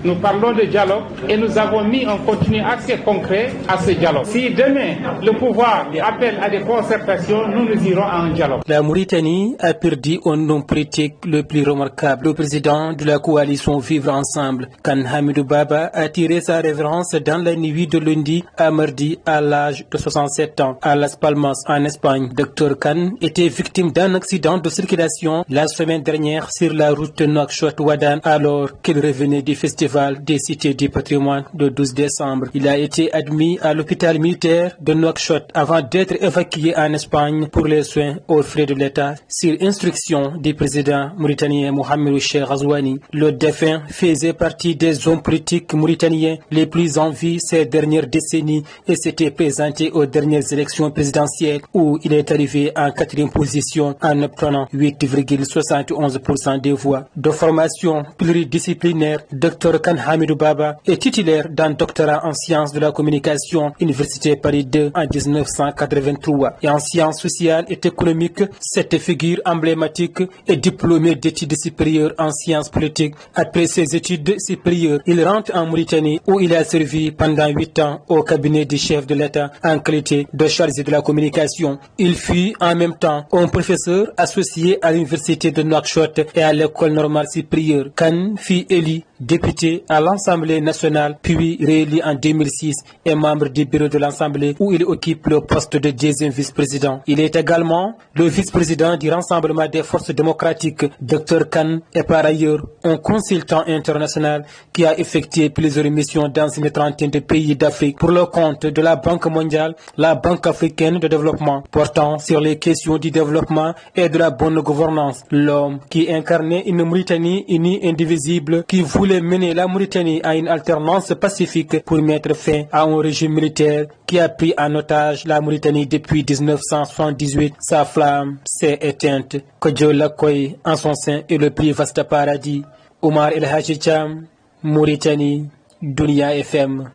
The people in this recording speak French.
Nous parlons de dialogue et nous avons mis un contenu assez concret à ce dialogue. Si demain le pouvoir appelle à des concertations, nous irons à un dialogue. La Mauritanie a perdu un homme politique le plus remarquable, le président de la coalition Vivre Ensemble. Kane Hamidou Baba a tiré sa révérence dans la nuit de lundi à mardi à l'âge de 67 ans à Las Palmas en Espagne. Dr Kane était victime d'un accident de circulation la semaine dernière sur la route de Nouakchott-Ouadane alors qu'il revenait du festival des cités du patrimoine le 12 décembre. Il a été admis à l'hôpital militaire de Nouakchott avant d'être évacué en Espagne pour les soins aux frais de l'État sur instruction du président mauritanien Mohamed Cheikh Ghazouani. Le défunt faisait partie des hommes politiques mauritaniens les plus en vie ces dernières décennies et s'était présenté aux dernières élections présidentielles où il est arrivé en 4e position en obtenant 8,71% des voix. De formation pluridisciplinaire, Dr Kane Hamidou Baba est titulaire d'un doctorat en sciences de la communication, Université Paris 2 en 1983 et en sciences sociales et économiques. Cette figure emblématique est diplômé d'études supérieures en sciences politiques. Après ses études supérieures, il rentre en Mauritanie où il a servi pendant 8 ans au cabinet du chef de l'État en qualité de chargé de la communication. Il fut en même temps un professeur associé à l'université de Nouakchott et à l'école normale supérieure. Kane fut élu député à l'Assemblée nationale, puis réélu en 2006 et membre du bureau de l'Assemblée où il occupe le poste de 2e vice-président. Il est également le vice-président du Rassemblement des forces démocratiques. Dr Kane est par ailleurs un consultant international qui a effectué plusieurs missions dans une trentaine de pays d'Afrique pour le compte de la Banque mondiale, la Banque africaine de développement, portant sur les questions du développement et de la bonne gouvernance. L'homme qui incarnait une Mauritanie unie indivisible, qui voulait mener la Mauritanie à une alternance pacifique pour mettre fin à un régime militaire qui a pris en otage la Mauritanie depuis 1978. Sa flamme s'est éteinte. Que Dieu l'accueille en son sein et le plus vaste paradis. Omar El Hadji Cham, Mauritanie, Dunia FM.